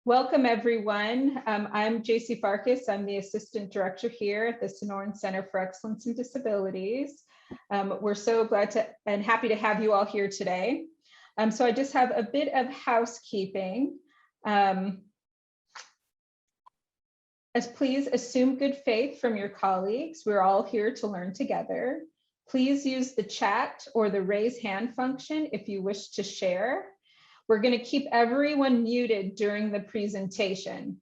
Welcome, everyone. I'm JC Farkas. I'm the Assistant Director here at the Sonoran Center for Excellence in Disabilities. We're so glad to and happy to have you all here today. So I just have a bit of housekeeping. As please assume good faith from your colleagues. We're all here to learn together. Please use the chat or the raise hand function if you wish to share. We're going to keep everyone muted during the presentation.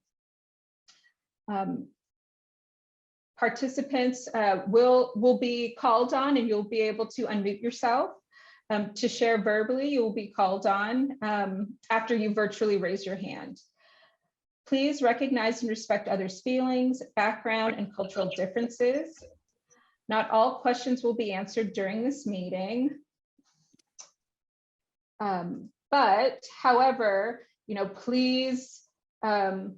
Participants will be called on and you'll be able to unmute yourself. To share verbally, you will be called on after you virtually raise your hand. Please recognize and respect others' feelings, background, and cultural differences. Not all questions will be answered during this meeting. But however, please, we're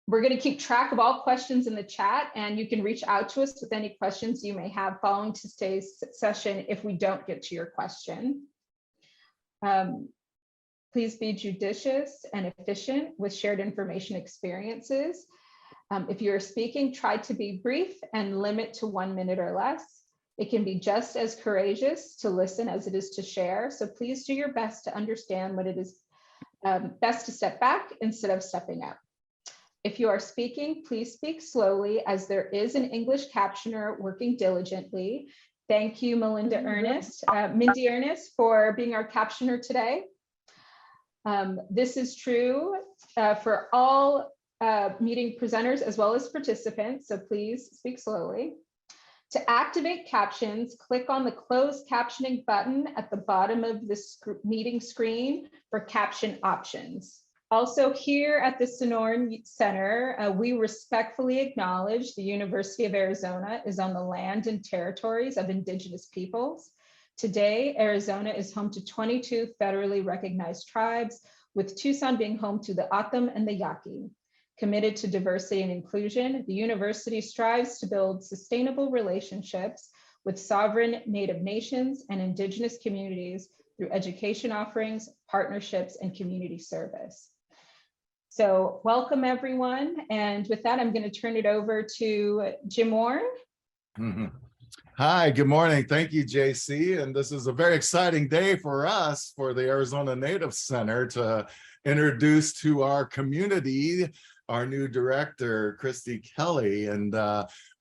going to keep track of all questions in the chat, and you can reach out to us with any questions you may have following today's session if we don't get to your question. Please be judicious and efficient with shared information experiences. If you're speaking, try to be brief and limit to 1 minute or less. It can be just as courageous to listen as it is to share. So please do your best to understand what it is best to step back instead of stepping up. If you are speaking, please speak slowly as there is an English captioner working diligently. Thank you, Mindy Ernest, for being our captioner today. This is true for all meeting presenters as well as participants, so please speak slowly. To activate captions, click on the closed captioning button at the bottom of the meeting screen for caption options. Also here at the Sonoran Center, we respectfully acknowledge the University of Arizona is on the land and territories of Indigenous peoples. Today, Arizona is home to 22 federally recognized tribes, with Tucson being home to the O'odham and the Yaqui. Committed to diversity and inclusion, the university strives to build sustainable relationships with sovereign Native nations and Indigenous communities through education offerings, partnerships, and community service. So welcome, everyone. And with that, I'm going to turn it over to Jim Warren. Hi, good morning. Thank you, JC. And this is a very exciting day for us, for the Arizona Native Center, to introduce to our community our new director, Christie Kelly. And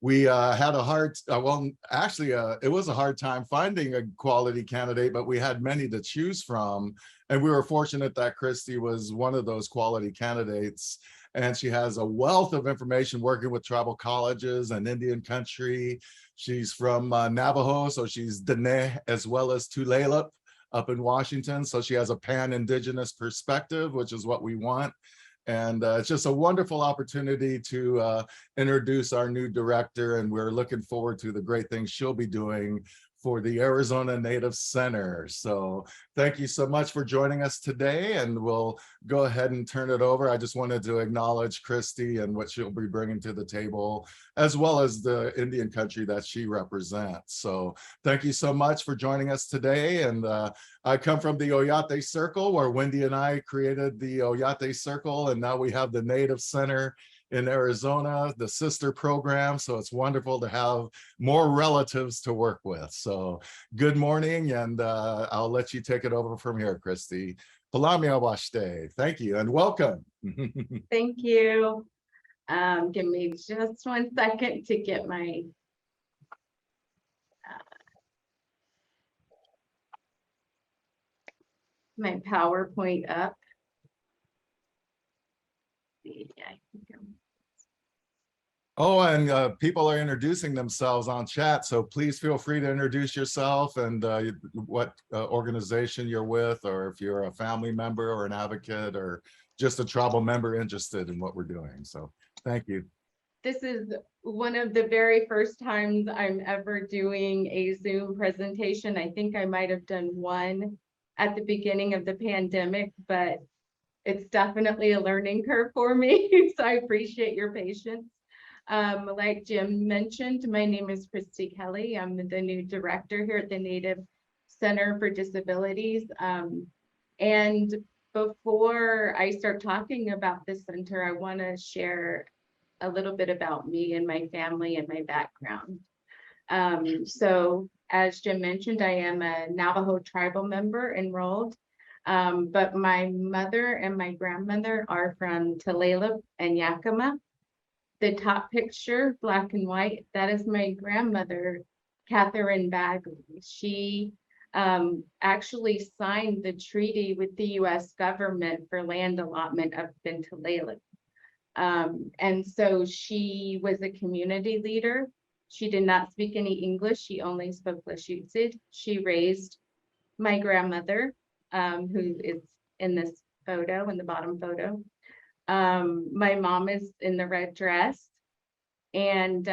we had a hard, it was a hard time finding a quality candidate, but we had many to choose from. And we were fortunate that Christie was one of those quality candidates. And she has a wealth of information working with tribal colleges and Indian country. She's from Navajo, so she's Dene as well as Tulalip up in Washington. So she has a pan-Indigenous perspective, which is what we want. And it's just a wonderful opportunity to introduce our new director, and we're looking forward to the great things she'll be doing for the Arizona Native Center. So thank you so much for joining us today, and we'll go ahead and turn it over. I just wanted to acknowledge Christie and what she'll be bringing to the table, as well as the Indian country that she represents. So thank you so much for joining us today. And I come from the Oyate Circle, where Wendy and I created the Oyate Circle, and now we have the Native Center in Arizona, the sister program. So it's wonderful to have more relatives to work with. So good morning, and I'll let you take it over from here, Christie. Palamia Washte. Thank you and welcome. Thank you. Give me just 1 second to get my my PowerPoint up. Oh, and people are introducing themselves on chat, so please feel free to introduce yourself and what organization you're with, or if you're a family member or an advocate or just a tribal member interested in what we're doing. So thank you. This is one of the very first times I'm ever doing a Zoom presentation. I think I might have done one at the beginning of the pandemic, but it's definitely a learning curve for me. So I appreciate your patience. Like Jim mentioned, my name is Christie Kelly. I'm the new director here at the Native Center for Disabilities. And before I start talking about the center, I want to share a little bit about me and my family and my background. So as Jim mentioned, I am a Navajo tribal member enrolled, but my mother and my grandmother are from Tulalip and Yakima. The top picture, black and white, that is my grandmother, Catherine Bagley. She actually signed the treaty with the US government for land allotment up in Tulalip. And so she was a community leader. She did not speak any English. She only spoke Lushootseed. She raised my grandmother, who is in this photo, in the bottom photo. My mom is in the red dress. And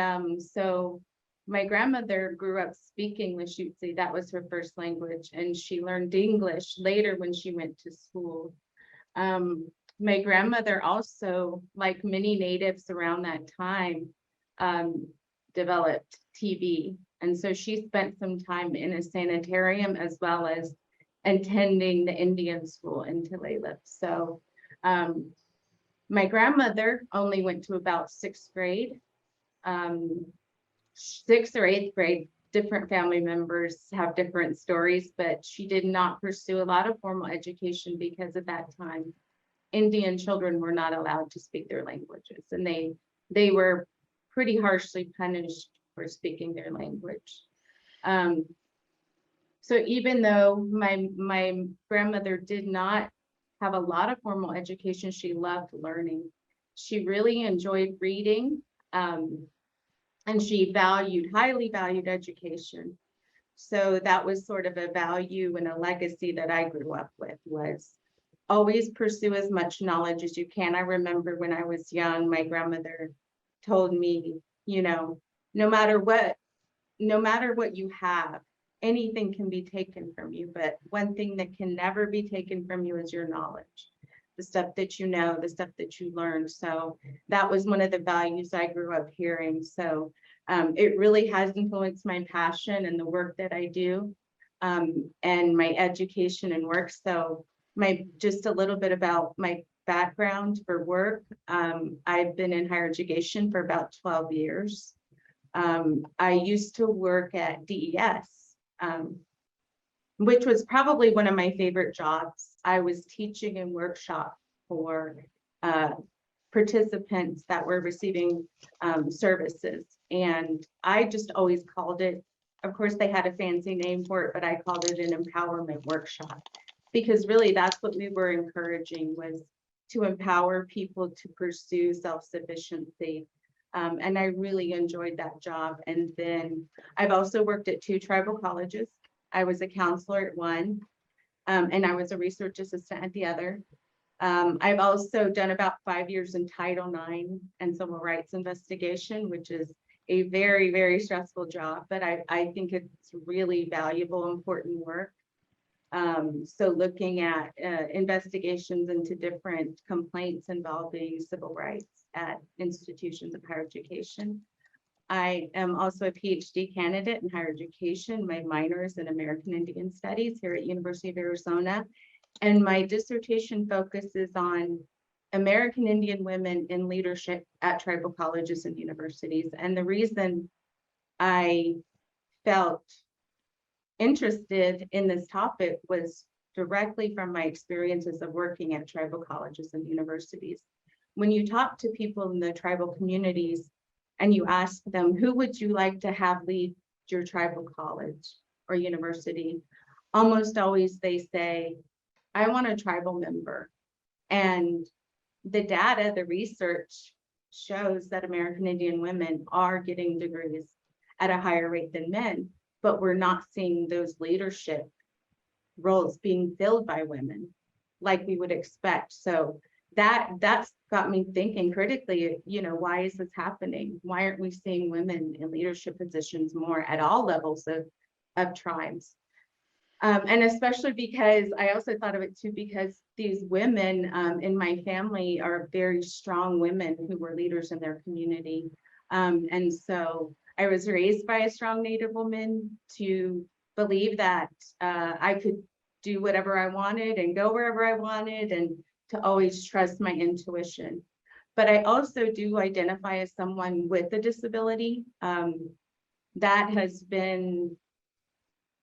so my grandmother grew up speaking Lushootseed. That was her first language. And she learned English later when she went to school. My grandmother also, like many natives around that time, developed TB. And so she spent some time in a sanitarium as well as attending the Indian school in Tulalip. So my grandmother only went to about sixth grade. Sixth or eighth grade, different family members have different stories, but she did not pursue a lot of formal education because at that time, Indian children were not allowed to speak their languages, and they were pretty harshly punished for speaking their language. So even though my grandmother did not have a lot of formal education, she loved learning. She really enjoyed reading, and she highly valued education. So that was sort of a value and a legacy that I grew up with, was always pursue as much knowledge as you can. I remember when I was young, my grandmother told me, you know, no matter what you have, anything can be taken from you, but one thing that can never be taken from you is your knowledge, the stuff that you know, the stuff that you learned. So that was one of the values I grew up hearing. So it really has influenced my passion and the work that I do, and my education and work. So just a little bit about my background for work. I've been in higher education for about 12 years. I used to work at DES, which was probably one of my favorite jobs. I was teaching in workshop for participants that were receiving services. And I just always called it, of course, they had a fancy name for it, but I called it an empowerment workshop, because really that's what we were encouraging, was to empower people to pursue self-sufficiency. And I really enjoyed that job. And then I've also worked at 2 tribal colleges. I was a counselor at one, and I was a research assistant at the other. I've also done about 5 years in Title IX and civil rights investigation, which is a very, very stressful job, but I think it's really valuable, important work. So looking at investigations into different complaints involving civil rights at institutions of higher education. I am also a PhD candidate in higher education. My minor is in American Indian Studies here at University of Arizona. And my dissertation focuses on American Indian women in leadership at tribal colleges and universities. And the reason I felt interested in this topic was directly from my experiences of working at tribal colleges and universities. When you talk to people in the tribal communities and you ask them, who would you like to have lead your tribal college or university? Almost always they say, I want a tribal member. And the data, the research shows that American Indian women are getting degrees at a higher rate than men, but we're not seeing those leadership roles being filled by women like we would expect. So that's got me thinking critically, why is this happening? Why aren't we seeing women in leadership positions more at all levels of tribes? And especially because I also thought of it too, because these women in my family are very strong women who were leaders in their community. And so I was raised by a strong Native woman to believe that I could do whatever I wanted and go wherever I wanted, and to always trust my intuition. But I also do identify as someone with a disability. That has been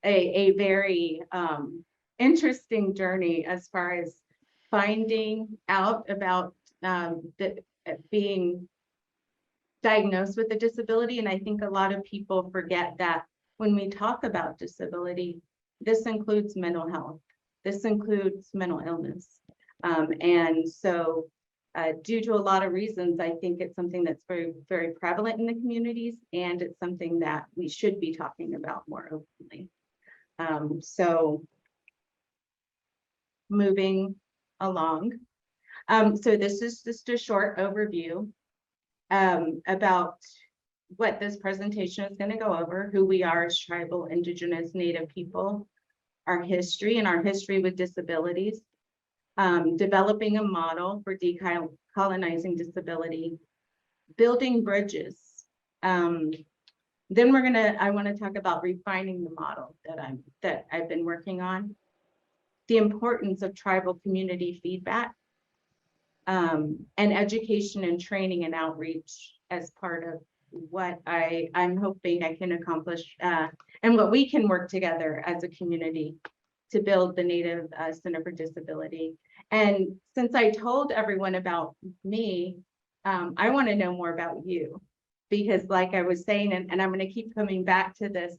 a very interesting journey as far as finding out about being diagnosed with a disability. And I think a lot of people forget that when we talk about disability, this includes mental health. This includes mental illness. And so due to a lot of reasons, I think it's something that's very, very prevalent in the communities, and it's something that we should be talking about more openly. So moving along. So this is just a short overview about what this presentation is going to go over: who we are as tribal, indigenous, Native people, our history and our history with disabilities, developing a model for decolonizing disability, building bridges. Then I want to talk about refining the model that I've been working on, the importance of tribal community feedback, and education and training and outreach as part of what I'm hoping I can accomplish, and what we can work together as a community to build the Native Center for Disability. And since I told everyone about me, I want to know more about you, because like I was saying, and I'm going to keep coming back to this,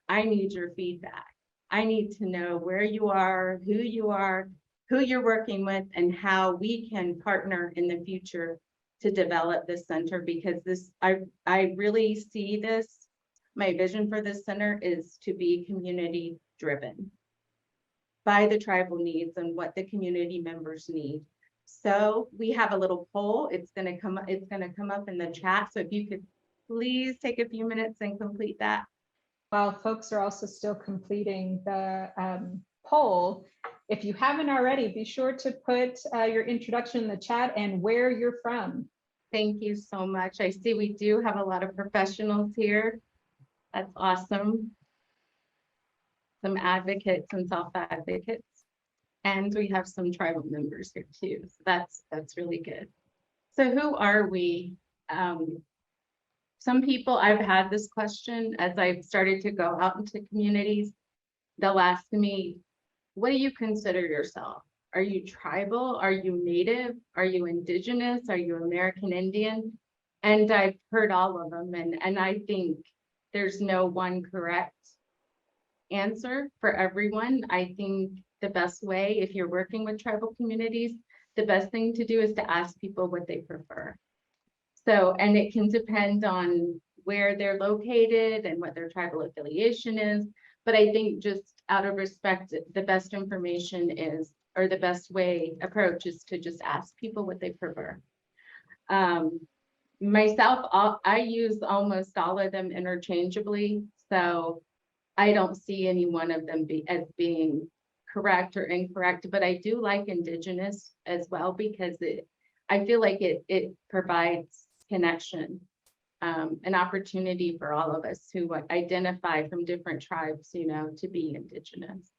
I need your feedback. I need to know where you are, who you're working with, and how we can partner in the future to develop this center, because I really see this, my vision for this center is to be community driven by the tribal needs and what the community members need. So we have a little poll. It's going to come up in the chat. So if you could please take a few minutes and complete that. While folks are also still completing the poll, if you haven't already, be sure to put your introduction in the chat and where you're from. Thank you so much. I see we do have a lot of professionals here. That's awesome. Some advocates and self-advocates. And we have some tribal members here too. So that's really good. So who are we? Some people, I've had this question as I've started to go out into communities. They'll ask me, what do you consider yourself? Are you tribal? Are you Native? Are you Indigenous? Are you American Indian? And I've heard all of them. And I think there's no one correct answer for everyone. I think the best way, if you're working with tribal communities, the best thing to do is to ask people what they prefer. So, and it can depend on where they're located and what their tribal affiliation is. But I think just out of respect, the best information is, or the best approach is to just ask people what they prefer. Myself, I use almost all of them interchangeably. So I don't see any one of them as being correct or incorrect, but I do like Indigenous as well, because I feel like it provides connection, an opportunity for all of us who identify from different tribes, to be Indigenous.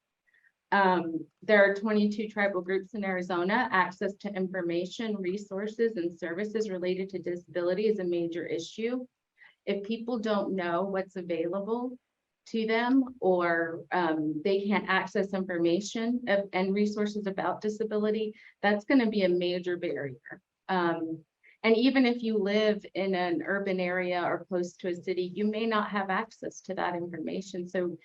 There are 22 tribal groups in Arizona. Access to information, resources, and services related to disability is a major issue. If people don't know what's available to them, or they can't access information and resources about disability, that's going to be a major barrier. And even if you live in an urban area or close to a city, you may not have access to that information. So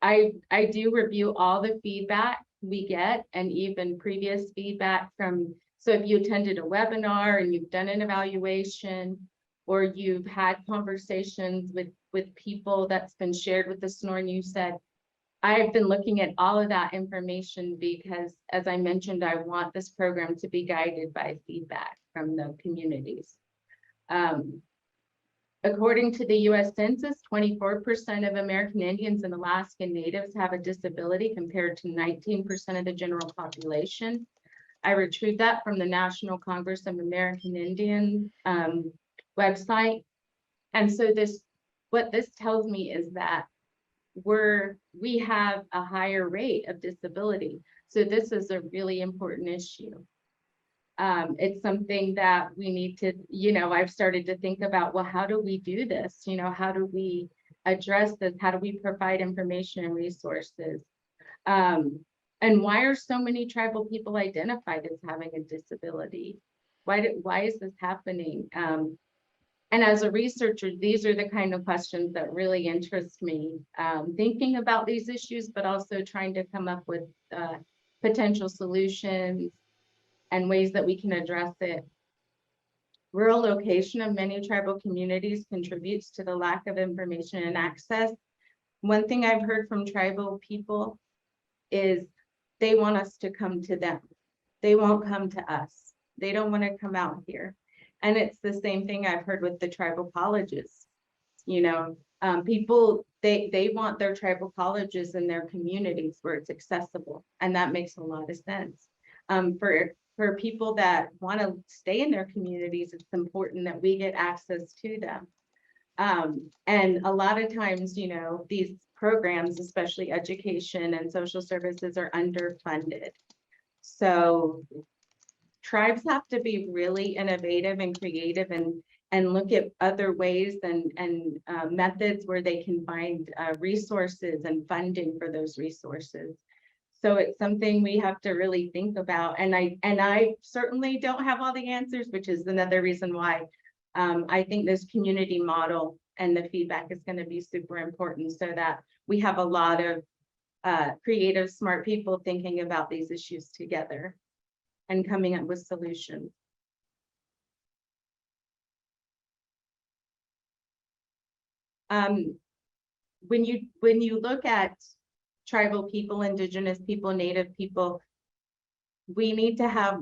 I do review all the feedback we get, and even previous feedback from, so if you attended a webinar and you've done an evaluation, or you've had conversations with people that's been shared with the Sonoran, you said, I've been looking at all of that information because, as I mentioned, I want this program to be guided by feedback from the communities. According to the US Census, 24% of American Indians and Alaskan Natives have a disability, compared to 19% of the general population. I retrieved that from the National Congress of American Indians website. And so what this tells me is that we have a higher rate of disability. So this is a really important issue. It's something that we need to, I've started to think about, well, how do we do this? How do we address this? How do we provide information and resources? And why are so many tribal people identified as having a disability? Why is this happening? And as a researcher, these are the kind of questions that really interest me, thinking about these issues, but also trying to come up with potential solutions and ways that we can address it. Rural location of many tribal communities contributes to the lack of information and access. One thing I've heard from tribal people is they want us to come to them. They won't come to us. They don't want to come out here. And it's the same thing I've heard with the tribal colleges. People, they want their tribal colleges in their communities where it's accessible. And that makes a lot of sense. For people that want to stay in their communities, it's important that we get access to them. And a lot of times, these programs, especially education and social services, are underfunded. So tribes have to be really innovative and creative and look at other ways and methods where they can find resources and funding for those resources. So it's something we have to really think about. And I certainly don't have all the answers, which is another reason why I think this community model and the feedback is going to be super important, so that we have a lot of creative, smart people thinking about these issues together and coming up with solutions. When you look at tribal people, indigenous people, native people, we need to have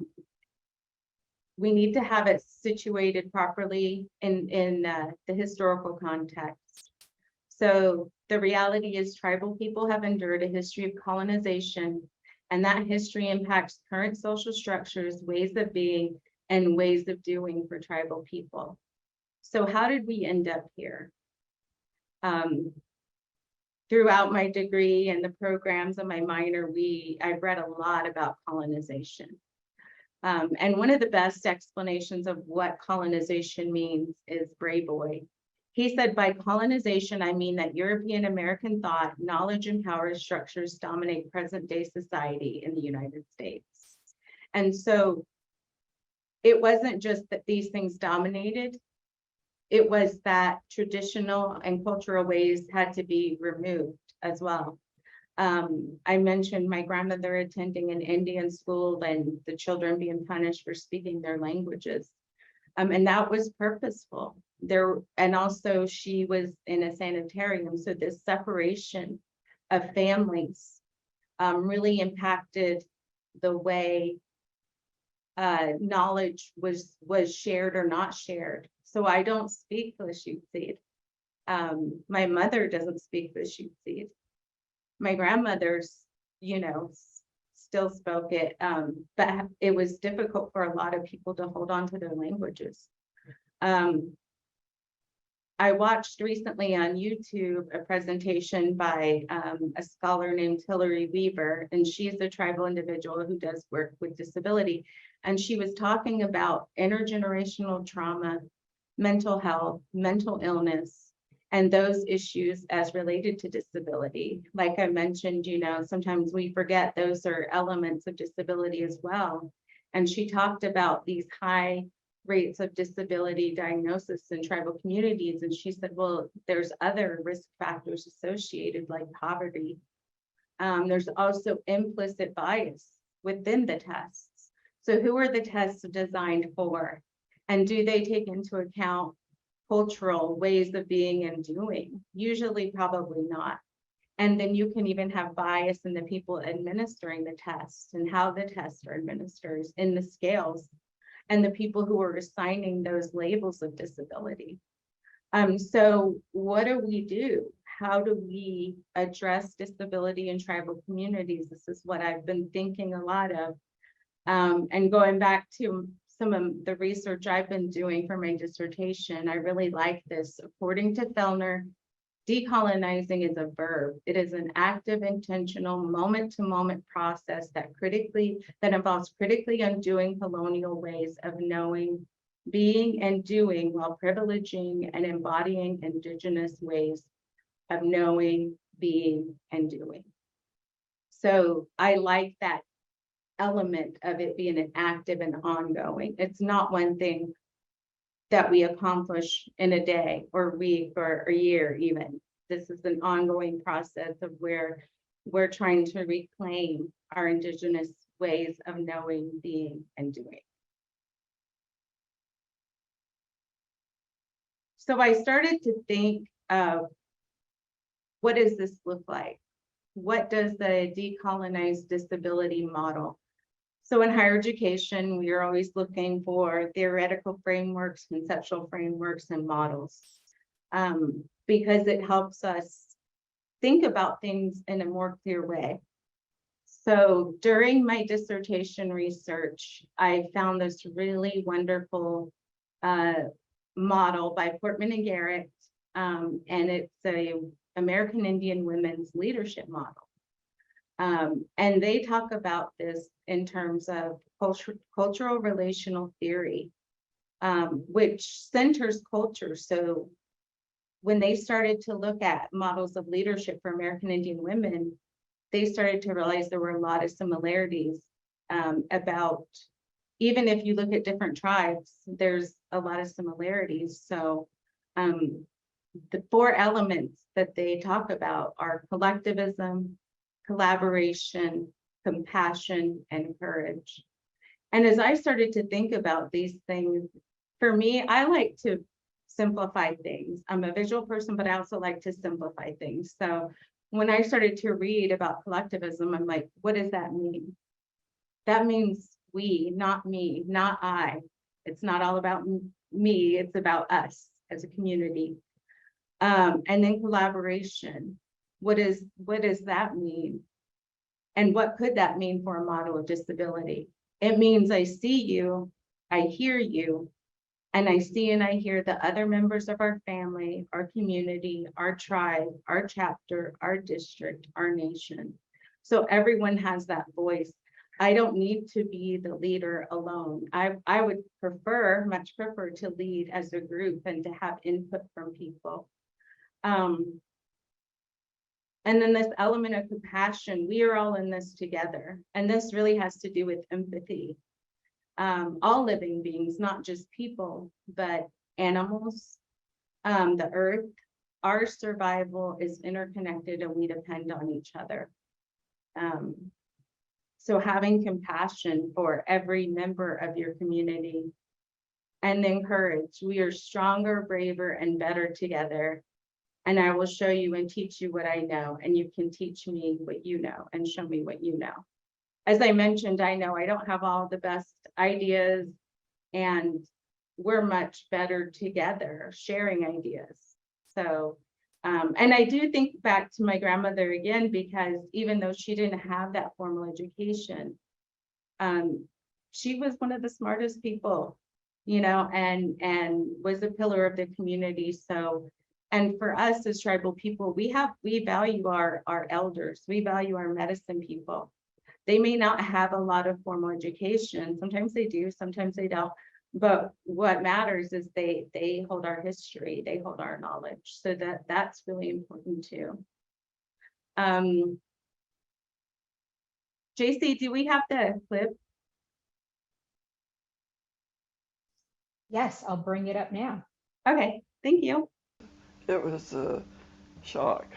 it situated properly in the historical context. So the reality is tribal people have endured a history of colonization, and that history impacts current social structures, ways of being, and ways of doing for tribal people. So how did we end up here? Throughout my degree and the programs of my minor, I've read a lot about colonization. And one of the best explanations of what colonization means is Brayboy. He said, by colonization, I mean that European American thought, knowledge, and power structures dominate present day society in the United States. And so it wasn't just that these things dominated, it was that traditional and cultural ways had to be removed as well. I mentioned my grandmother attending an Indian school and the children being punished for speaking their languages. And that was purposeful. And also she was in a sanitarium. So this separation of families really impacted the way knowledge was shared or not shared. So I don't speak Lushootseed. My mother doesn't speak Lushootseed. My grandmother's, still spoke it, but it was difficult for a lot of people to hold on to their languages. I watched recently on YouTube a presentation by a scholar named Hillary Weaver, and she's a tribal individual who does work with disability. And she was talking about intergenerational trauma, mental health, mental illness, and those issues as related to disability. Like I mentioned, sometimes we forget those are elements of disability as well. And she talked about these high rates of disability diagnosis in tribal communities. And she said, well, there's other risk factors associated like poverty. There's also implicit bias within the tests. So who are the tests designed for? And do they take into account cultural ways of being and doing? Usually, probably not. And then you can even have bias in the people administering the tests and how the tests are administered in the scales and the people who are assigning those labels of disability. So what do we do? How do we address disability in tribal communities? This is what I've been thinking a lot of. And going back to some of the research I've been doing for my dissertation, I really like this. According to Fellner, decolonizing is a verb. It is an active, intentional, moment-to-moment process that involves critically undoing colonial ways of knowing, being, and doing while privileging and embodying Indigenous ways of knowing, being, and doing. So I like that element of it being an active and ongoing. It's not one thing that we accomplish in a day or week or a year even. This is an ongoing process of where we're trying to reclaim our Indigenous ways of knowing, being, and doing. So I started to think of, what does this look like? What does the decolonized disability model? So in higher education, we are always looking for theoretical frameworks, conceptual frameworks, and models, because it helps us think about things in a more clear way. So during my dissertation research, I found this really wonderful model by Portman and Garrett, and it's a American Indian women's leadership model. And they talk about this in terms of cultural relational theory, which centers culture. So when they started to look at models of leadership for American Indian women, they started to realize there were a lot of similarities about, even if you look at different tribes, there's a lot of similarities. So the 4 elements that they talk about are collectivism, collaboration, compassion, and courage. And as I started to think about these things, for me, I like to simplify things. I'm a visual person, but I also like to simplify things. So when I started to read about collectivism, I'm like, what does that mean? That means we, not me, not I. It's not all about me, it's about us as a community. And then collaboration. What does that mean? And what could that mean for a model of disability? It means I see you, I hear you, and I see and I hear the other members of our family, our community, our tribe, our chapter, our district, our nation. So everyone has that voice. I don't need to be the leader alone. I would much prefer to lead as a group and to have input from people. And then this element of compassion, we are all in this together. And this really has to do with empathy. All living beings, not just people, but animals, the earth, our survival is interconnected and we depend on each other. So having compassion for every member of your community, and then courage. We are stronger, braver, and better together. And I will show you and teach you what I know, and you can teach me what you know and show me what you know. As I mentioned, I know I don't have all the best ideas, and we're much better together sharing ideas. So, and I do think back to my grandmother again, because even though she didn't have that formal education, she was one of the smartest people, you know, and was a pillar of the community. So, and for us as tribal people, we value our elders, we value our medicine people. They may not have a lot of formal education. Sometimes they do, sometimes they don't. But what matters is they hold our history, they hold our knowledge. So that's really important too. JC, do we have the clip? Yes, I'll bring it up now. Okay, thank you. It was a shock.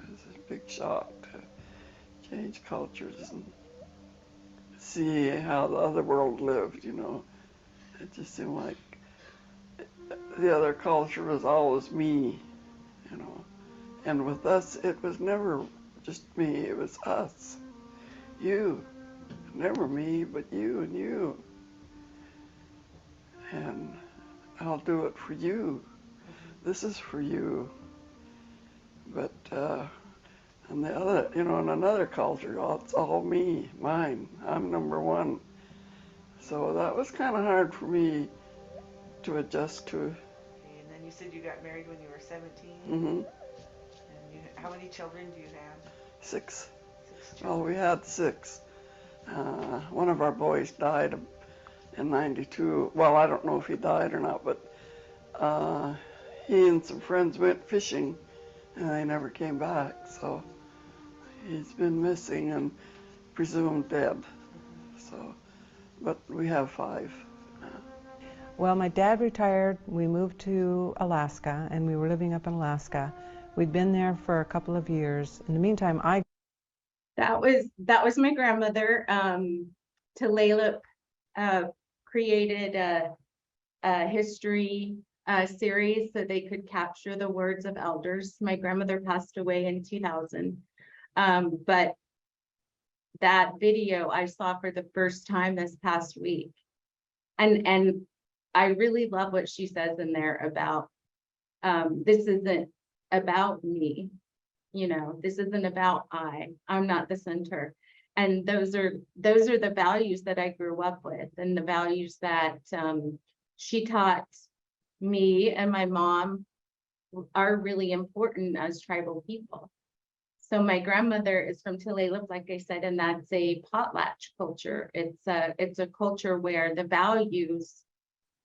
It was a big shock to change cultures and see how the other world lived, you know. It just seemed like the other culture was always me, you know. And with us, it was never just me, it was us. You. Never me, but you and you. And I'll do it for you. This is for you. But and the other, you know, in another culture, it's all me, mine. I'm number one. So that was kind of hard for me to adjust to. Okay, and then you said you got married when you were 17? Mm-hmm. How many children do you have? 6. 6 Well, children. we had 6. One of our boys died in 92. Well, I don't know if he died or not, but he and some friends went fishing and they never came back. So he's been missing and presumed dead. So, but we have 5. Well, my dad retired. We moved to Alaska, and we were living up in Alaska. We'd been there for a couple of years. In the meantime, That was my grandmother. Tulalip created a history series so they could capture the words of elders. My grandmother passed away in 2000, but that video I saw for the first time this past week, and I really love what she says in there about this isn't about me. You know, this isn't about I'm not the center. And those are the values that I grew up with, and the values that she taught me and my mom are really important as tribal people. So my grandmother is from Tulalip, like I said, and that's a potlatch culture. It's a culture where the values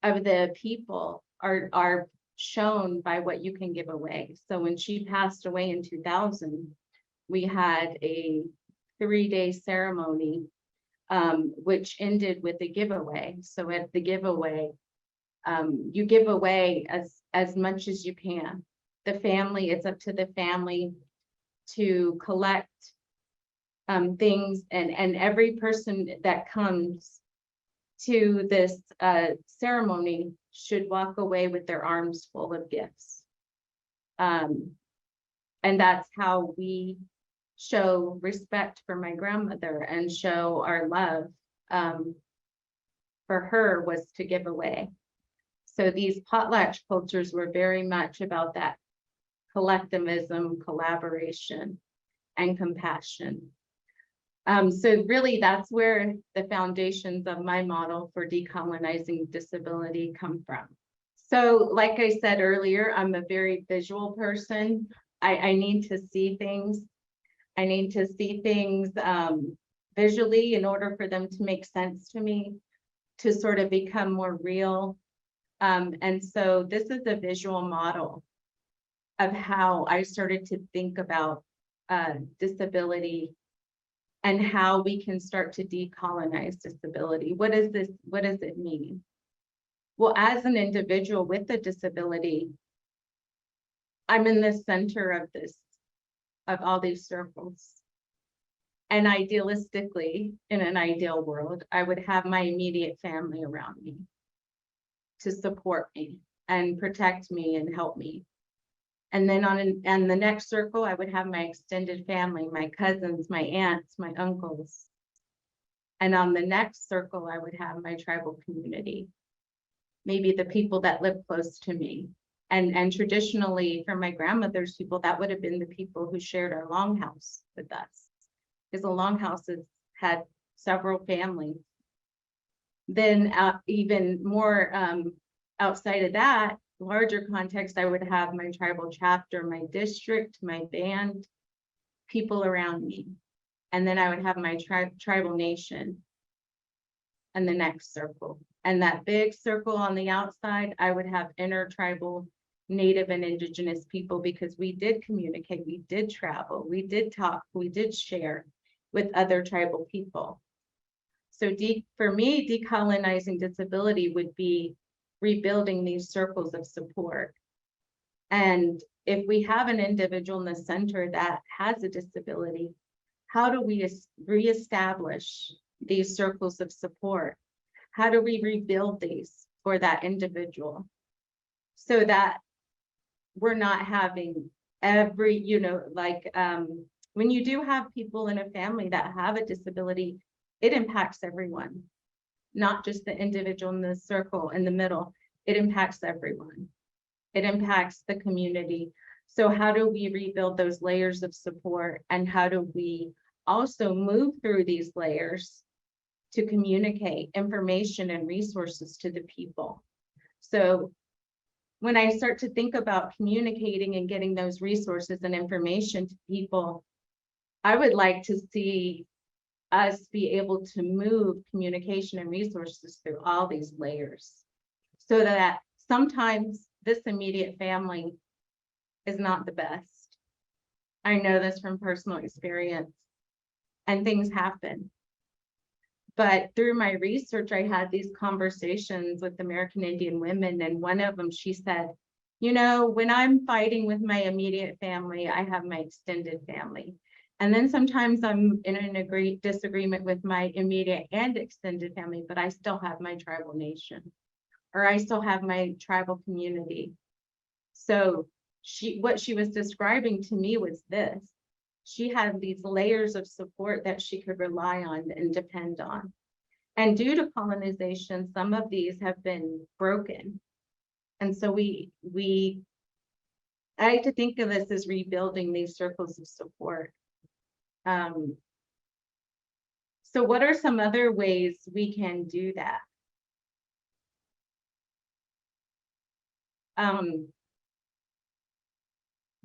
of the people are shown by what you can give away. So when she passed away in 2000, we had a 3-day ceremony, which ended with a giveaway. So at the giveaway, you give away as much as you can. The family, it's up to the family to collect things, and every person that comes to this ceremony should walk away with their arms full of gifts. And that's how we show respect for my grandmother and show our love for her, was to give away. So these potlatch cultures were very much about that collectivism, collaboration, and compassion. So really, that's where the foundations of my model for decolonizing disability come from. So like I said earlier, I'm a very visual person. I need to see things. I need to see things visually in order for them to make sense to me, to sort of become more real. And so this is a visual model of how I started to think about disability and how we can start to decolonize disability. What is this? What does it mean? Well, as an individual with a disability, I'm in the center of all these circles. And idealistically, in an ideal world, I would have my immediate family around me to support me and protect me and help me. And then on the next circle, I would have my extended family, my cousins, my aunts, my uncles. And on the next circle, I would have my tribal community, maybe the people that live close to me. And traditionally, for my grandmother's people, that would have been the people who shared our longhouse with us, because the longhouses had several families. Then even more outside of that, larger context, I would have my tribal chapter, my district, my band, people around me. And then I would have my tribal nation and the next circle. And that big circle on the outside, I would have intertribal, Native and Indigenous people, because we did communicate, we did travel, we did talk, we did share with other tribal people. So for me, decolonizing disability would be rebuilding these circles of support. And if we have an individual in the center that has a disability, how do we reestablish these circles of support? How do we rebuild these for that individual so that we're not having every, when you do have people in a family that have a disability, it impacts everyone, not just the individual in the circle in the middle. It impacts everyone. It impacts the community. So how do we rebuild those layers of support? And how do we also move through these layers to communicate information and resources to the people? So when I start to think about communicating and getting those resources and information to people, I would like to see us be able to move communication and resources through all these layers, so that sometimes this immediate family is not the best. I know this from personal experience, and things happen. But through my research, I had these conversations with American Indian women, and one of them, she said, you know, when I'm fighting with my immediate family, I have my extended family. And then sometimes I'm in an disagreement with my immediate and extended family, but I still have my tribal nation, or I still have my tribal community. So what she was describing to me was this. She had these layers of support that she could rely on and depend on. And due to colonization, some of these have been broken. And so I like to think of this as rebuilding these circles of support. So what are some other ways we can do that?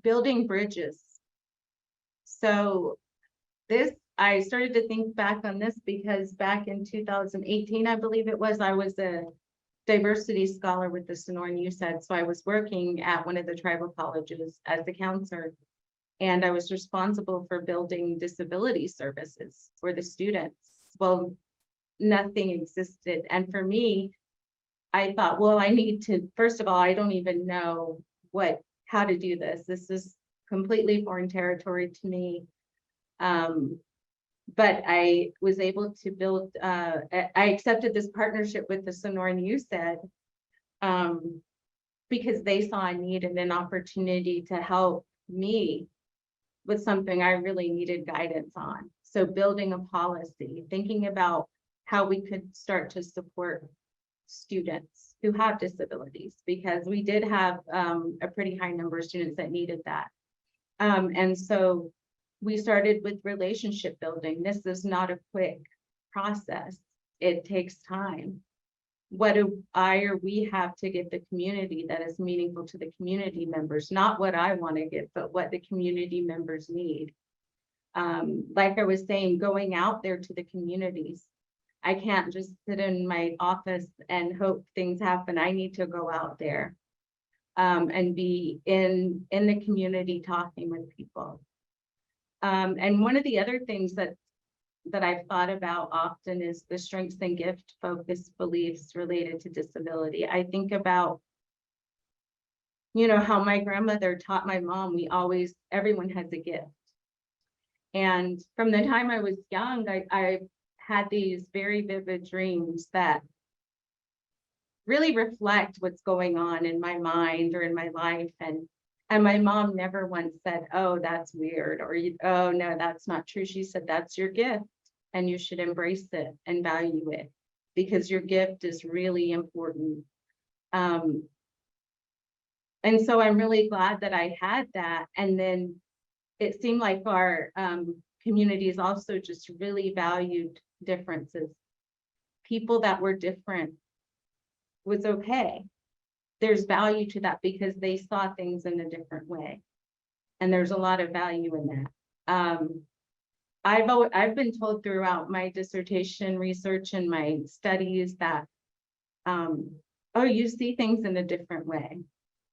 Building bridges. So I started to think back on this because back in 2018, I believe it was, I was a diversity scholar with the Sonoran USAID. So I was working at one of the tribal colleges as a counselor, and I was responsible for building disability services for the students. Well, nothing existed. And for me, I thought, well, I need to, first of all, I don't even know how to do this. This is completely foreign territory to me. But I was able to build, I accepted this partnership with the Sonoran USAID because they saw a need and an opportunity to help me with something I really needed guidance on. So building a policy, thinking about how we could start to support students who have disabilities, because we did have a pretty high number of students that needed that. And so we started with relationship building. This is not a quick process. It takes time. What do we have to give the community that is meaningful to the community members? Not what I want to give, but what the community members need. Like I was saying, going out there to the communities. I can't just sit in my office and hope things happen. I need to go out there and be in the community talking with people. And one of the other things that I've thought about often is the strengths and gift focused beliefs related to disability. I think about, you know, how my grandmother taught my mom, everyone has a gift. And from the time I was young, I had these very vivid dreams that really reflect what's going on in my mind or in my life. And my mom never once said, oh, that's weird, or oh, no, that's not true. She said, that's your gift and you should embrace it and value it because your gift is really important. And so I'm really glad that I had that. And then it seemed like our communities also just really valued differences. People that were different was okay. There's value to that because they saw things in a different way. And there's a lot of value in that. I've been told throughout my dissertation research and my studies that, oh, you see things in a different way.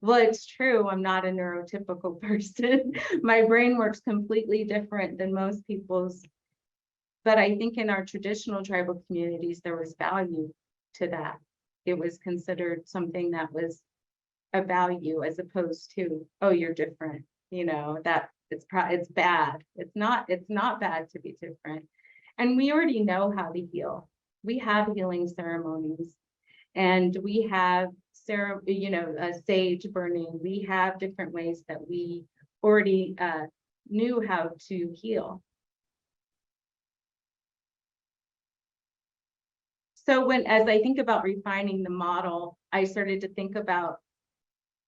Well, it's true. I'm not a neurotypical person. My brain works completely different than most people's. But I think in our traditional tribal communities, there was value to that. It was considered something that was a value as opposed to, oh, you're different, you know, that it's bad. It's not bad to be different. And we already know how to heal. We have healing ceremonies and we have sage burning. We have different ways that we already knew how to heal. So as I think about refining the model, I started to think about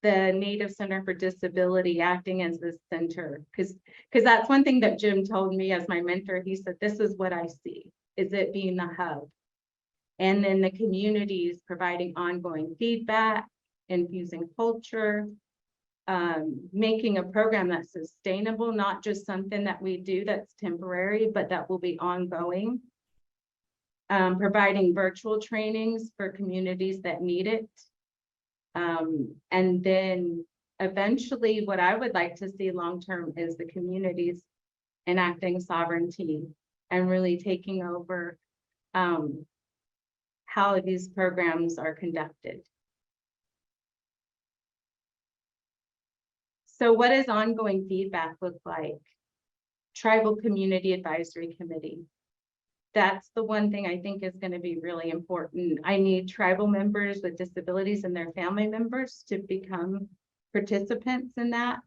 the Native Center for Disability acting as the center, because that's one thing that Jim told me as my mentor. He said, this is what I see, is it being the hub. And then the communities providing ongoing feedback, infusing culture, making a program that's sustainable, not just something that we do that's temporary, but that will be ongoing. Providing virtual trainings for communities that need it. And then eventually what I would like to see long-term is the communities enacting sovereignty and really taking over how these programs are conducted. So what does ongoing feedback look like? Tribal Community Advisory Committee. That's the one thing I think is going to be really important. I need tribal members with disabilities and their family members to become participants in that,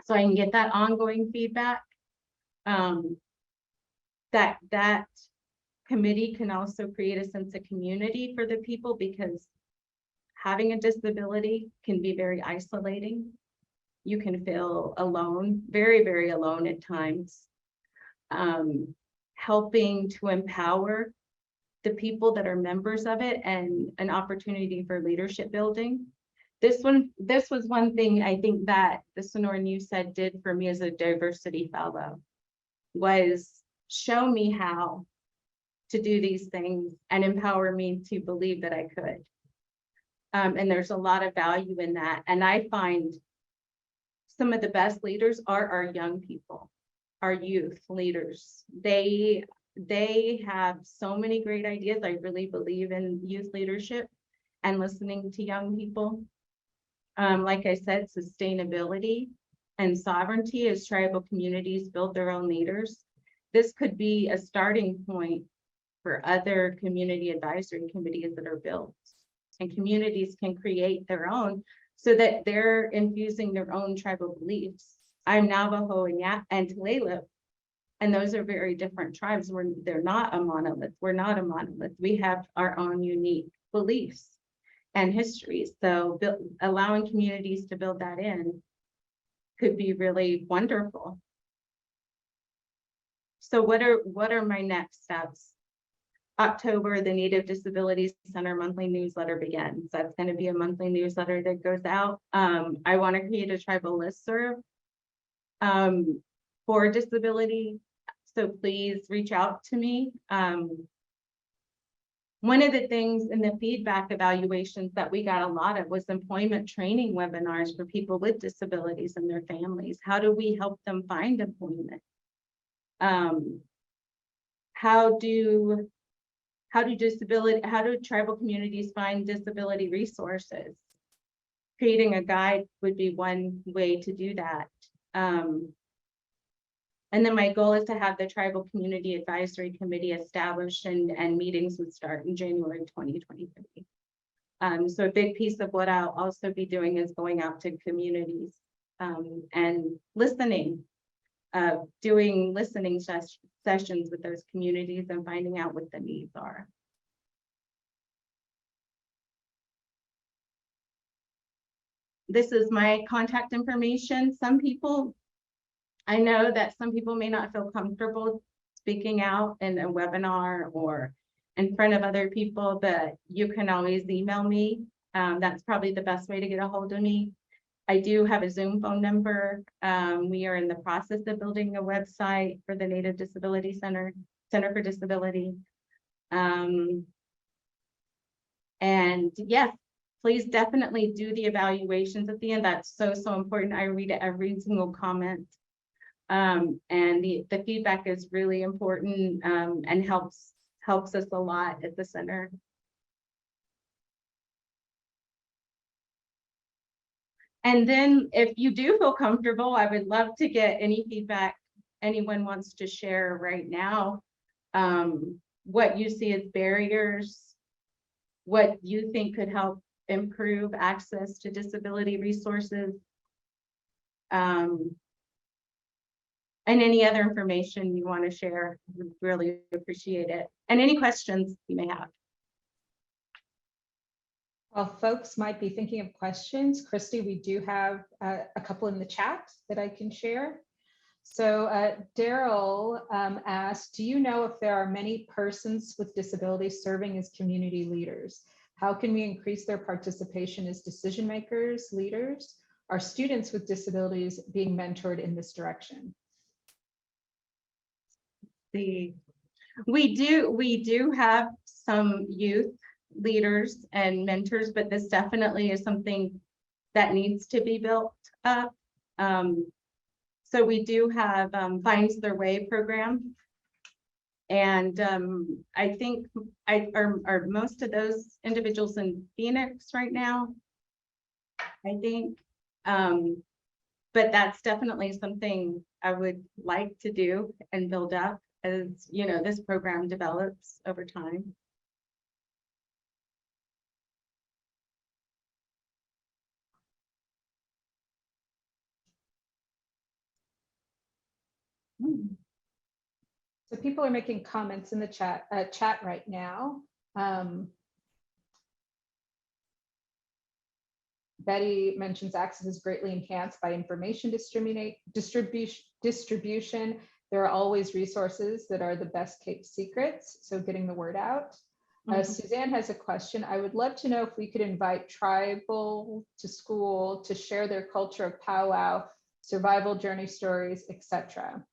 so I can get that ongoing feedback. That committee can also create a sense of community for the people, because having a disability can be very isolating. You can feel alone, very, very alone at times. Helping to empower the people that are members of it, and an opportunity for leadership building. This was one thing I think that the Sonoran you said did for me as a diversity fellow, was show me how to do these things and empower me to believe that I could. And there's a lot of value in that. And I find some of the best leaders are our young people, our youth leaders. They have so many great ideas. I really believe in youth leadership and listening to young people. Like I said, sustainability and sovereignty as tribal communities build their own leaders. This could be a starting point for other community advisory committees that are built, and communities can create their own, so that they're infusing their own tribal beliefs. I'm Navajo and Tulalip, and those are very different tribes. They're not a monolith. We're not a monolith. We have our own unique beliefs and histories. So allowing communities to build that in could be really wonderful. So what are my next steps? October, the Native Disabilities Center monthly newsletter begins. That's going to be a monthly newsletter that goes out. I want to create a tribal listserv for disability. So please reach out to me. One of the things in the feedback evaluations that we got a lot of was employment training webinars for people with disabilities and their families. How do we help them find employment? How do tribal communities find disability resources? Creating a guide would be one way to do that. And then my goal is to have the Tribal Community Advisory Committee established, and meetings would start in January 2023. So a big piece of what I'll also be doing is going out to communities and listening, doing listening sessions with those communities and finding out what the needs are. This is my contact information. I know that some people may not feel comfortable speaking out in a webinar or in front of other people, but you can always email me. That's probably the best way to get a hold of me. I do have a Zoom phone number. We are in the process of building a website for the Native Disability Center for Disability. And yes, please definitely do the evaluations at the end. That's so important. I read every single comment. And the feedback is really important and helps us a lot at the center. And then if you do feel comfortable, I would love to get any feedback anyone wants to share right now. What you see as barriers, what you think could help improve access to disability resources. And any other information you want to share, would really appreciate it. And any questions you may have. While folks might be thinking of questions, Christie, we do have a couple in the chat that I can share. So Daryl asked, do you know if there are many persons with disabilities serving as community leaders? How can we increase their participation as decision makers, leaders? Are students with disabilities being mentored in this direction? We do have some youth leaders and mentors, but this definitely is something that needs to be built up. So we do have Finds Their Way program. And I think are most of those individuals in Phoenix right now, I think. But that's definitely something I would like to do and build up as, you know, this program develops over time. So people are making comments in the chat right now. Betty mentions access is greatly enhanced by information distribution. There are always resources that are the best kept secrets, so getting the word out. Suzanne has a question. I would love to know if we could invite tribal to school to share their culture of powwow, survival journey stories, etc.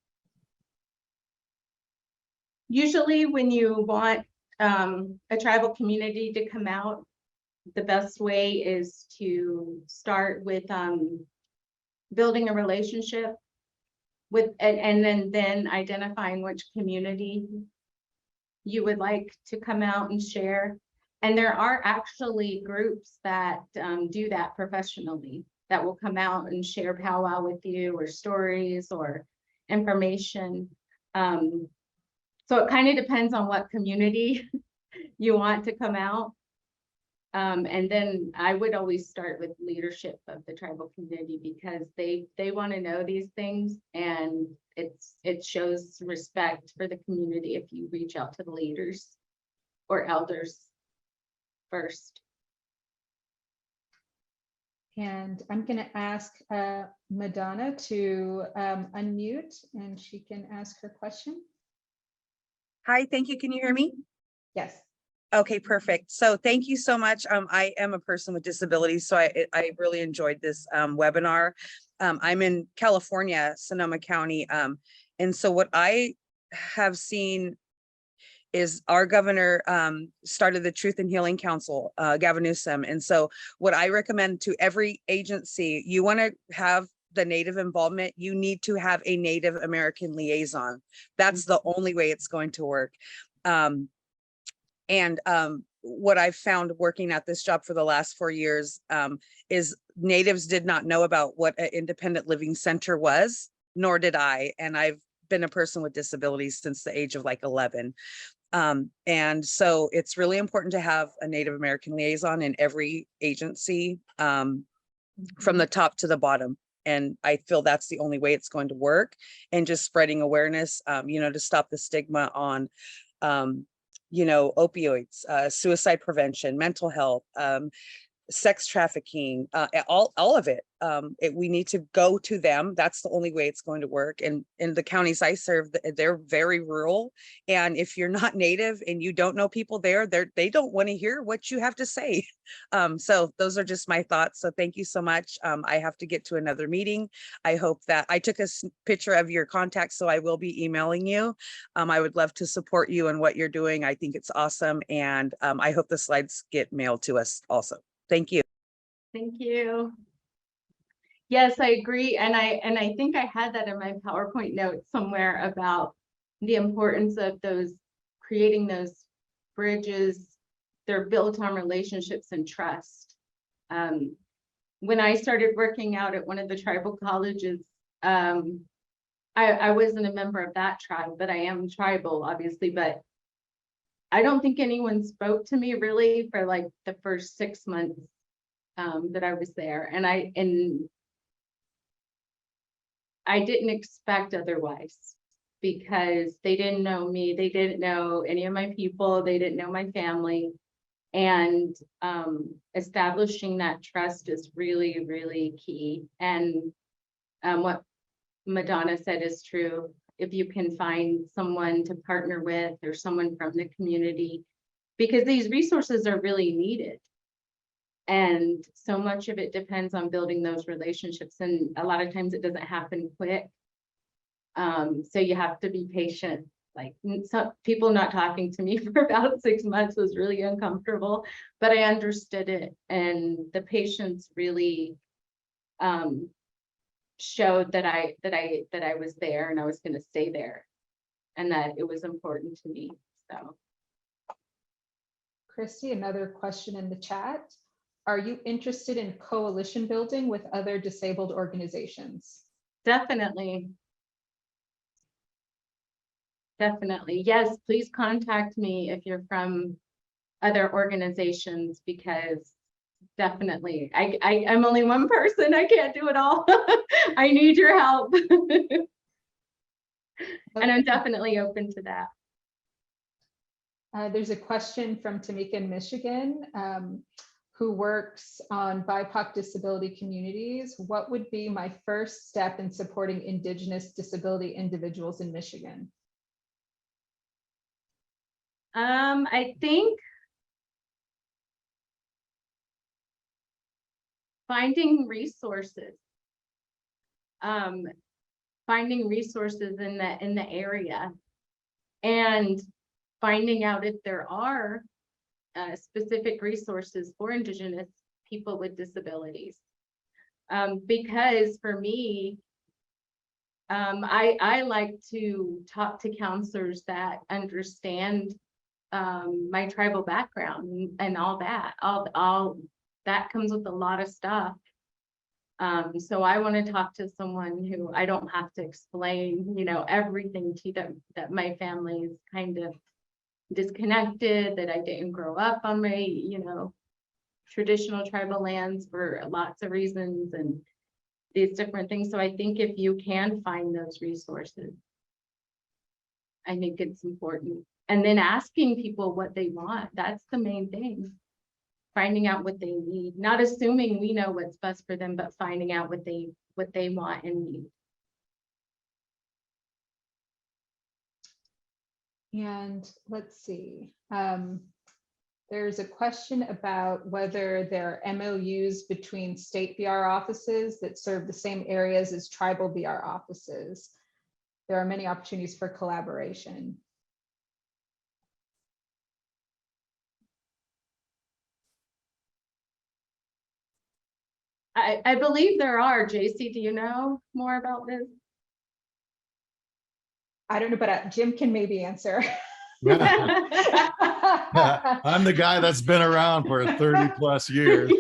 Usually when you want a tribal community to come out, the best way is to start with building a relationship with, and then identifying which community you would like to come out and share. And there are actually groups that do that professionally, that will come out and share powwow with you, or stories or information. So it kind of depends on what community you want to come out. And then I would always start with leadership of the tribal community, because they want to know these things, and it shows respect for the community if you reach out to the leaders or elders first. And I'm going to ask Madonna to unmute, and she can ask her question. Hi, thank you. Can you hear me? Yes. Okay, perfect. So thank you so much. I am a person with disabilities, so I really enjoyed this webinar. I'm in California, Sonoma County. And so what I have seen is our governor started the Truth and Healing Council, Gavin Newsom. And so what I recommend to every agency, you want to have the Native involvement, you need to have a Native American liaison. That's the only way it's going to work. What I've found working at this job for the last 4 years is Natives did not know about what an independent living center was, nor did I. And I've been a person with disabilities since the age of like 11. And so it's really important to have a Native American liaison in every agency, from the top to the bottom. And I feel that's the only way it's going to work, and just spreading awareness, you know, to stop the stigma on, you know, opioids, suicide prevention, mental health, sex trafficking, all of it. We need to go to them. That's the only way it's going to work. And in the counties I serve, they're very rural. And if you're not Native and you don't know people there, they don't want to hear what you have to say. So those are just my thoughts. So thank you so much. I have to get to another meeting. I hope that I took a picture of your contact, so I will be emailing you. I would love to support you in what you're doing. I think it's awesome. And I hope the slides get mailed to us also. Thank you. Thank you. Yes, I agree. And I think I had that in my PowerPoint notes somewhere about the importance of creating those bridges. They're built on relationships and trust. When I started working out at one of the tribal colleges, I wasn't a member of that tribe, but I am tribal, obviously. But I don't think anyone spoke to me really for like the first 6 months that I was there. And I didn't expect otherwise, because they didn't know me. They didn't know any of my people. They didn't know my family. And establishing that trust is really, really key. And what Madonna said is true. If you can find someone to partner with, or someone from the community, because these resources are really needed. And so much of it depends on building those relationships. And a lot of times it doesn't happen quick. So you have to be patient. Like some people not talking to me for about 6 months was really uncomfortable, but I understood it. And the patience really showed that I was there and I was going to stay there and that it was important to me. So. Christie, another question in the chat. Are you interested in coalition building with other disabled organizations? Definitely. Definitely. Yes, please contact me if you're from other organizations, because definitely, I'm only one person. I can't do it all. I need your help. And I'm definitely open to that. There's a question from Tamika in Michigan, who works on BIPOC disability communities. What would be my first step in supporting Indigenous disability individuals in Michigan? I think finding resources. Finding resources in the area and finding out if there are specific resources for Indigenous people with disabilities. Because for me, I like to talk to counselors that understand my tribal background and all that. All that comes with a lot of stuff. So I want to talk to someone who I don't have to explain, you know, everything to them, that my family is kind of disconnected, that I didn't grow up on my, you know, traditional tribal lands for lots of reasons and these different things. So I think if you can find those resources, I think it's important. And then asking people what they want, that's the main thing. Finding out what they need, not assuming we know what's best for them, but finding out what they want and need. And let's see, there's a question about whether there are MOUs between state VR offices that serve the same areas as tribal VR offices. There are many opportunities for collaboration. I believe there are. JC, do you know more about this? I don't know, but Jim can maybe answer. I'm the guy that's been around for 30 plus years.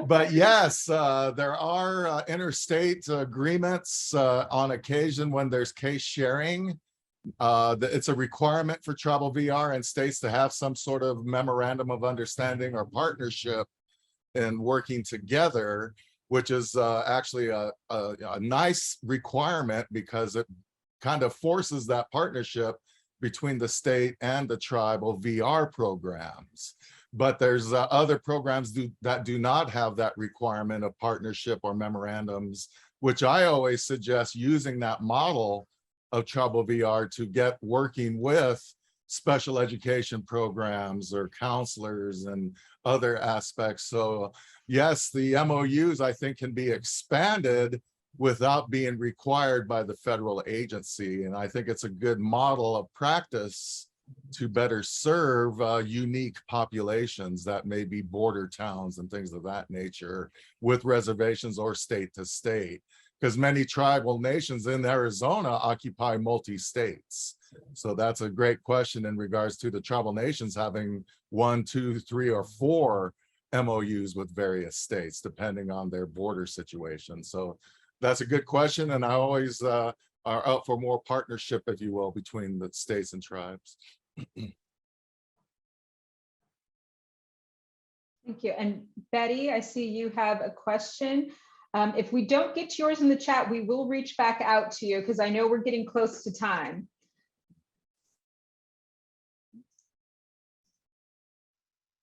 But yes, there are interstate agreements on occasion when there's case sharing. It's a requirement for tribal VR and states to have some sort of memorandum of understanding or partnership in working together, which is actually a nice requirement because it kind of forces that partnership between the state and the tribal VR programs. But there's other programs that do not have that requirement of partnership or memorandums, which I always suggest using that model of tribal VR to get working with special education programs or counselors and other aspects. So yes, the MOUs I think can be expanded without being required by the federal agency. And I think it's a good model of practice to better serve unique populations that may be border towns and things of that nature with reservations or state to state, because many tribal nations in Arizona occupy multi-states. So that's a great question in regards to the tribal nations having 1, 2, 3, or 4 MOUs with various states, depending on their border situation. So that's a good question. And I always are up for more partnership, if you will, between the states and tribes. Thank you. And Betty, I see you have a question. If we don't get to yours in the chat, we will reach back out to you because I know we're getting close to time.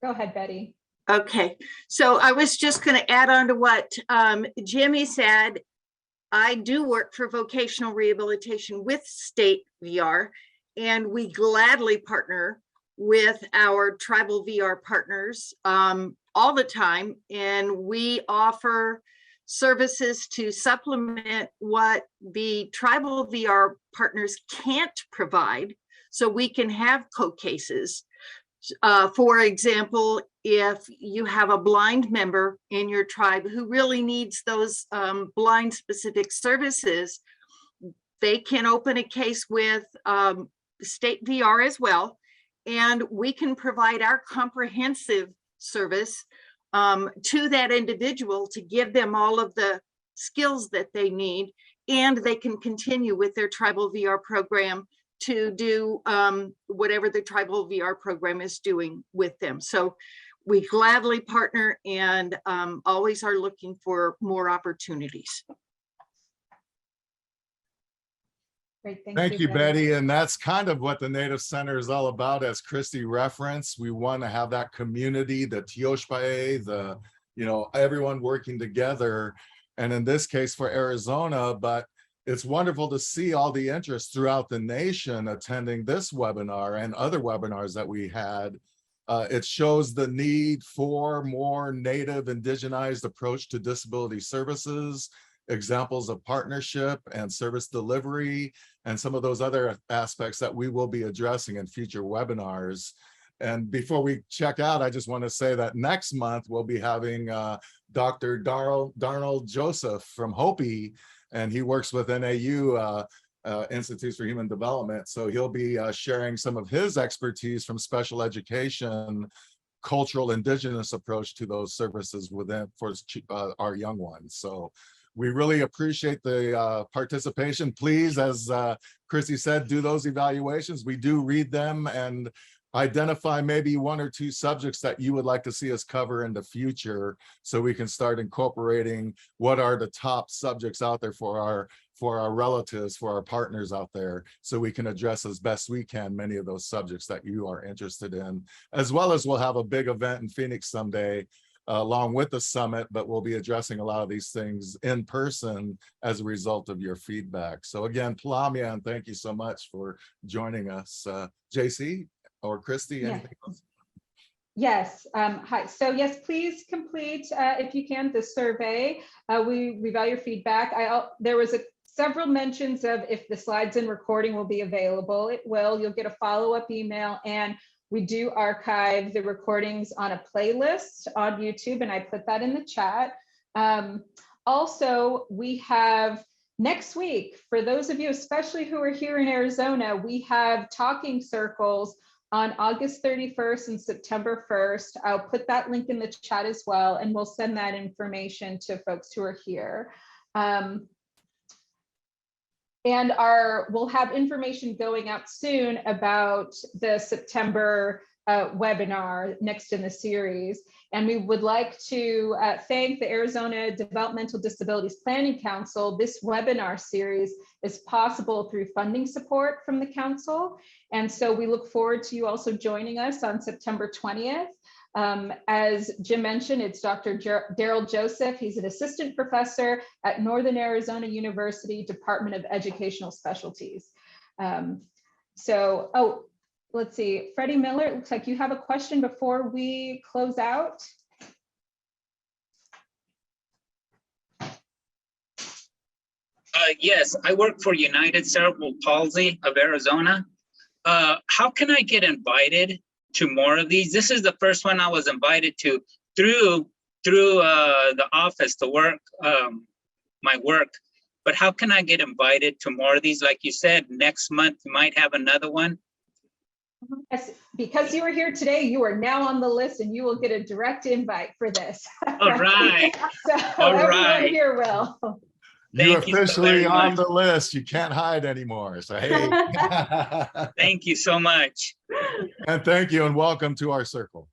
Go ahead, Betty. Okay, so I was just going to add on to what Jimmy said. I do work for vocational rehabilitation with state VR, and we gladly partner with our tribal VR partners all the time, and we offer services to supplement what the tribal VR partners can't provide, so we can have co-cases. For example, if you have a blind member in your tribe who really needs those blind specific services, they can open a case with state VR as well, and we can provide our comprehensive service to that individual to give them all of the skills that they need, and they can continue with their tribal VR program to do whatever the tribal VR program is doing with them. So we gladly partner and always are looking for more opportunities. Great, Thank you, Betty. And that's kind of what the Native Center is all about, as Christie referenced. We want to have that community, the Tioshpae, the, you know, everyone working together. And in this case for Arizona, but it's wonderful to see all the interest throughout the nation attending this webinar and other webinars that we had. It shows the need for more Native indigenized approach to disability services, examples of partnership and service delivery, and some of those other aspects that we will be addressing in future webinars. And before we check out, I just want to say that next month we'll be having Dr. Darnell Joseph from Hopi, and he works with NAU Institutes for Human Development. So he'll be sharing some of his expertise from special education, cultural indigenous approach to those services within for our young ones. So we really appreciate the participation. Please, as Christie said, do those evaluations. We do read them and identify maybe one or two subjects that you would like to see us cover in the future, so we can start incorporating what are the top subjects out there for our relatives, for our partners out there, so we can address as best we can many of those subjects that you are interested in. As well as we'll have a big event in Phoenix someday along with the summit, but we'll be addressing a lot of these things in person as a result of your feedback. So again, Plamia, and thank you so much for joining us. JC or Christie, anything else? Yes. Hi. So yes, please complete, if you can, the survey. We value your feedback. There was several mentions of if the slides and recording will be available. It will. You'll get a follow-up email, and we do archive the recordings on a playlist on YouTube, and I put that in the chat. Also, we have next week, for those of you, especially who are here in Arizona, we have talking circles on August 31st and September 1st. I'll put that link in the chat as well, and we'll send that information to folks who are here. And we'll have information going out soon about the September webinar next in the series. And we would like to thank the Arizona Developmental Disabilities Planning Council. This webinar series is possible through funding support from the council. And so we look forward to you also joining us on September 20th. As Jim mentioned, it's Dr. Daryl Joseph. He's an assistant professor at Northern Arizona University, Department of Educational Specialties. Let's see, Freddie Miller, it looks like you have a question before we close out. Yes, I work for United Cerebral Palsy of Arizona. How can I get invited to more of these? This is the first one I was invited to through the office to work, my work. But how can I get invited to more of these? Like you said, next month you might have another one. Yes, because you were here today, you are now on the list, and you will get a direct invite for this. All right. So all everyone right. Here will. You're officially on the list. You can't hide anymore. So hey. Thank you so much. And thank you, and welcome to our circle.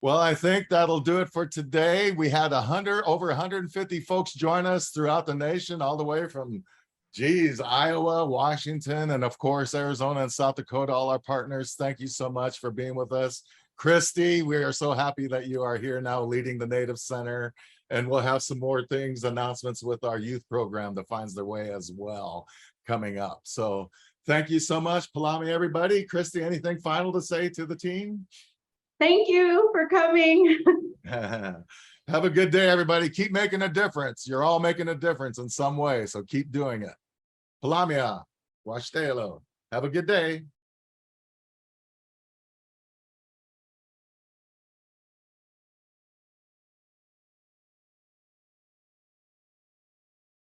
Well, I think that'll do it for today. We had over 150 folks join us throughout the nation, all the way from, Iowa, Washington, and of course, Arizona and South Dakota, all our partners. Thank you so much for being with us. Christie, we are so happy that you are here now leading the Native Center. And we'll have some more things, announcements with our youth program that finds their way as well coming up. So thank you so much, Palami, everybody. Christie, anything final to say to the team? Thank you for coming. Have a good day, everybody. Keep making a difference. You're all making a difference in some way, so keep doing it. Palamia, washtelo. Have a good day.